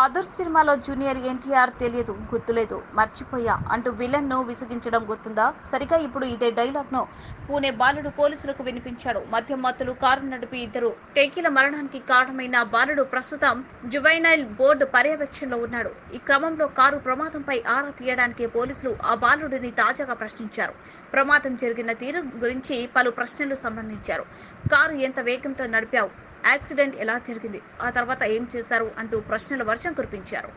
Father సినిమాలో junior NTR తెలియదు, గుర్తులేదు, మర్చిపోయా అంటూ విలన్ ను విసిగించడం గుర్తుందా? సరిగా ఇప్పుడు ఇదే డైలాగ్ ను పూణే బాలుడు పోలీసులకు వినిపించాడు. మద్యం మత్తులు కారు నడిపి ఇద్దరు టేకీల మరణానికి కారణమైన బాలుడు ప్రస్తుతం జువైనైల్ బోర్డు పర్యవేక్షణలో ఉన్నాడు. ఈ క్రమంలో కారు ప్రమాదంపై ఆరా తీయడానికి పోలీసులు ఆ బాలుడిని తాజాగా ప్రశ్నించారు. ప్రమాదం జరిగిన తీరు గురించి పలు ప్రశ్నలు సంబంధించారు. కారు ఎంత వేగంతో నడిపావు, యాక్సిడెంట్ ఎలా జరిగింది, ఆ తర్వాత ఏం చేశారు అంటూ ప్రశ్నల వర్షం కురిపించారు.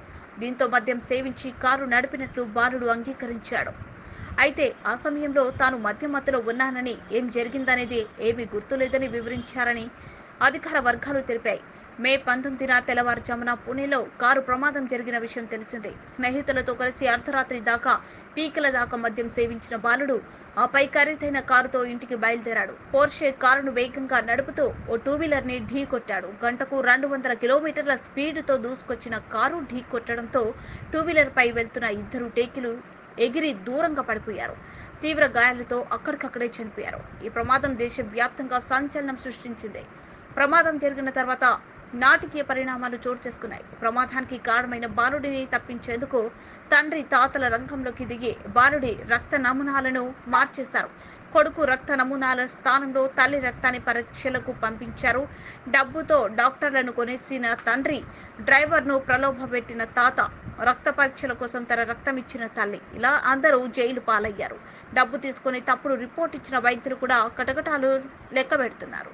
దీంతో మద్యం సేవించి కారు నడిపినట్లు బాలుడు అంగీకరించాడు. అయితే ఆ సమయంలో తాను మద్యం మత్తులో ఉన్నానని, ఏం జరిగిందనేది ఏమీ గుర్తులేదని వివరించారని అధికార వర్గాలు తెలిపాయి. మే 19న తెల్లవారుజామున పుణేలో కారు ప్రమాదం జరిగిన విషయం తెలిసిందే. స్నేహితులతో కలిసి అర్ధరాత్రి దాకా పీకల దాకా మద్యం సేవించిన బాలుడు ఆపై ఖరీదైన కారుతో ఇంటికి బయలుదేరాడు. పోర్షే కారును వేగంగా నడుపుతూ ఓ టూ వీలర్ ని ఢీ కొట్టాడు. గంటకు 200 కిలోమీటర్ల స్పీడ్తో దూసుకొచ్చిన కారు ఢీ కొట్టడంతో టూ వీలర్ పై వెళ్తున్న ఇద్దరు టేకీలు ఎగిరి దూరంగా పడిపోయారు. తీవ్ర గాయాలతో అక్కడికక్కడే చనిపోయారు. ఈ ప్రమాదం దేశవ్యాప్తంగా సంచలనం సృష్టించింది. ప్రమాదం జరిగిన తర్వాత నాటకీయ పరిణామాలు చోటు చేసుకున్నాయి. ప్రమాదానికి కారణమైన బాలుడిని తప్పించేందుకు తండ్రి, తాతల రంగంలోకి దిగి బాలుడి రక్త నమూనాలను మార్చేశారు. కొడుకు రక్త నమూనాల స్థానంలో తల్లి రక్తాన్ని పరీక్షలకు పంపించారు. డబ్బుతో డాక్టర్లను కొనేసిన తండ్రి, డ్రైవర్ను ప్రలోభపెట్టిన తాత, రక్త పరీక్షల కోసం తన రక్తం ఇచ్చిన తల్లి, ఇలా అందరూ జైలు పాలయ్యారు. డబ్బు తీసుకుని తప్పుడు రిపోర్ట్ ఇచ్చిన వైద్యులు కూడా కటకటాలు లెక్కబెడుతున్నారు.